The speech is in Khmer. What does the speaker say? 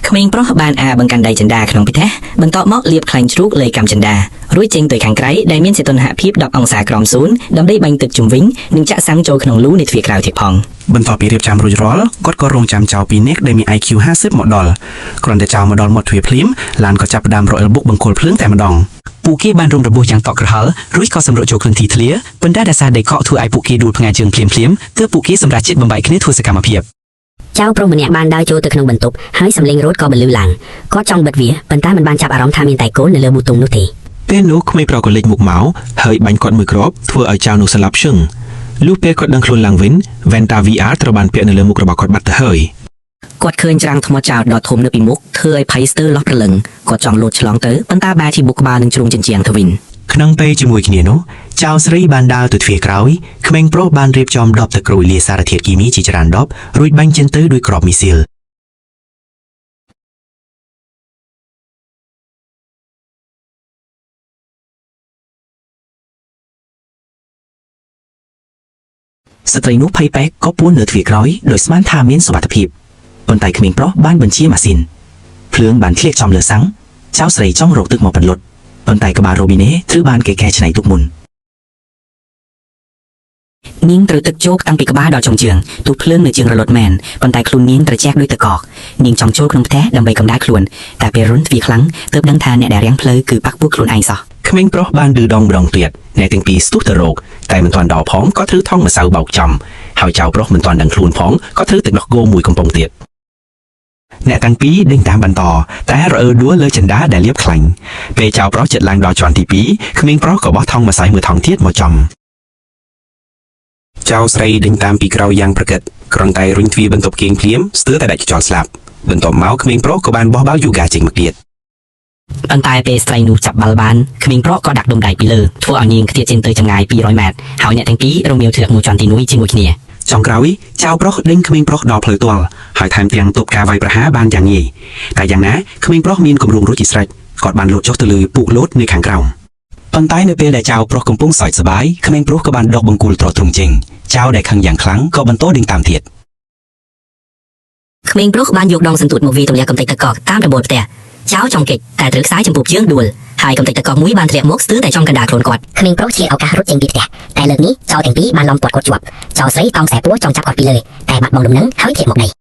ក្មេងប្រុសបានបង្កាន់ដៃចិន្តាក្នុងពិធីបន្ទាប់មកលាបខ្លាញ់ជ្រូកលើកម្មចិន្តារួចចេញទៅខាងក្រៅដែលមានសីតុណ្ហភាព10អង្សាក្រោម0ដើម្បីបាញ់ទឹកជំវិញនិងចាក់សាំងចូលក្នុងលូនៃទ្វារក្រៅទៀតផងបន្ទាប់ពីរៀបចំរួចរាល់គាត់ក៏រងចាំចៅពីរនាក់ដែលមាន IQ 50មកដល់គ្រាន់តែចៅមកដល់មាត់ទ្វារភ្លាមឡានក៏ចាប់ផ្ដើមរអិលបុកបង្គោលភ្លើងតែម្ដងពួកគេបានរុំរបួសយ៉ាងតក់ក្រហល់រួចក៏សម្រុកចូលខ្លួនទីធ្លាប៉ុន្តែដោយសារដីកក់ធ្វើឲ្យពួកគេដួលផ្ងាយជើងភ្លាមទើបពួកគេសម្រេចចិត្តបំបែកគ្នាធ្វើសកម្មភាពចៅប្រុសម្នាក់បានដើរចូលទៅក្នុងបន្ទប់ហើយសំឡេងរ៉ូតក៏បន្លឺឡើងគាត់ចង់បិទវាប៉ុន្តែមិនបានចាប់អារម្មណ៍ថាមានតែកូននៅលើមូតុងនោះទេពេលនោះក្មេងប្រុសក៏លេចមុខមកហើយបាញ់គាត់មួយគ្រាប់ធ្វើឲ្យចៅនោះស្លាប់ឈឹងលុះពេលគាត់ដឹងខ្លួនឡើងវិញ Venta VR ត្រូវបានពាក់នៅលើមុខរបស់គាត់បាត់ទៅហើយគាត់ឃើញច្រាំងថ្មចោលដ៏ធំនៅពីមុខធ្វើឲ្យភ័យស្ទើរលោះព្រលឹងគាត់ចង់លោតឆ្លងទៅប៉ុន្តែបែរជាបុកក្បាលនឹងជ្រុងជញ្ជាំងទៅវិញក្នុងពេលជាមួយគ្នានោះចៅស្រីបានដើរទៅទ្វារក្រោយក្មេងប្រុសបានរៀបចំដបទឹកក្រូចលាសារធាតុគីមីជាច្រើនដបរួចបាញ់ចេញទៅដោយគ្រាប់មីស៊ីលស្ត្រីនោះភ័យពេកក៏ពួនលើទ្វារក្រោយដោយស្មានថាមានសុវត្ថិភាពប៉ុន្តែក្មេងប្រុសបានបញ្ជាម៉ាស៊ីនភ្លើងបានធ្លាក់ចំលើសាំងចៅស្រីចង់រកទឹកមកបន្លត់ប៉ុន្តែក្បាលរ៉ូប៊ីណេត្រូវបានគេកែច្នៃទុកមុននាងត្រូវទឹកជោកតាំងពីក្បាលដល់ចុងជើងទូភ្លើងនៅជើងរលត់មែនប៉ុន្តែខ្លួននាងត្រជាក់ដូចទឹកកកនាងចង់ចូលក្នុងផ្ទះដើម្បីកម្ដៅខ្លួនតែពេលរុនទ្វារខ្លាំងទើបដឹងថាអ្នកដែលរាំងភ្លៅគឺប៉ះពោះខ្លួនឯងសោះក្មេងប្រុសបានឌឺដងម្ដងទៀតអ្នកទាំងពីរស្ទុះទៅរកតែមិនទាន់ដល់ផងក៏ត្រូវថងម្សៅបោកចំហើយចៅប្រុសមិនទាន់ដឹងខ្លួនផងក៏ត្រូវទឹកដោះគោមួយកំប៉ុងទៀតអ្នកទាំងពីរដេញតាមបន្តតែរអើដួលលើចិន្តាដែលលាបខ្លាញ់ពេលចៅប្រុសជិតឡើងដល់ជាន់ទី2ក្មេងប្រុសក៏បោះថងម្សៅមួយថងទៀតមកចំចៅស្រីដេញតាមពីក្រោយយ៉ាងប្រកិតគ្រាន់តែរុញទ្វារបន្ទប់គេងភ្លាមស្ទើរតែដាច់ខ្យល់ស្លាប់បន្ទាប់មកក្មេងប្រុសក៏បានបោះបាល់យូហ្គាចេញមកទៀតប៉ុន្តែពេលស្រីនោះចាប់បាល់បានក្មេងប្រុសក៏ដាក់ដុំដៃពីលើធ្វើឲ្យនាងខ្ទាតចេញទៅចម្ងាយ200ម៉ែត្រហើយអ្នកទាំងពីររងាវធ្លាក់មួយជាន់ទី1ជាមួយគ្នាចុងក្រោយចៅប្រុសដេញក្មេងប្រុសដល់ផ្លូវទាល់ហើយថែមទាំងទប់ការវាយប្រហារបានយ៉ាងងាយតែយ៉ាងណាក្មេងប្រុសមានគម្រោងរួចជាស្រេចគាត់បានលោតចុះទៅលើពូកលោតនៅខាងក្រោមប៉ុន្តែនៅពេលដែលចៅប្រុសកំពុងសើចសប្បាយក្មេងប្រុសក៏បានដកបង្គោលត្រទ្រង់ចេញចៅដែលខឹងយ៉ាងខ្លាំងក៏បន្តដេញតាមទៀតក្មេងប្រុសបានយកដងសន្ទូចមកវាយទម្លាក់កំទេចទឹកកកតាមរបបផ្ទះចៅចង់គេចតែត្រូវខ្សែចំពោះជើងដួលហើយកំទេចទឹកកកមួយបានធ្លាក់មកស្ទើរតែចំកណ្ដាលខ្លួនគាត់ក្មេងប្រុសជាឱកាសរត់ចេញពីផ្ទះតែលើកនេះចៅទាំងពីរបានឡំទាត់គាត់ជាប់ចៅស្រីតោងខ្សែពួរចង់ចាប់គាត់ពីលើតែបាត់បង់ដំណឹងហើយធ្លាក់មកដី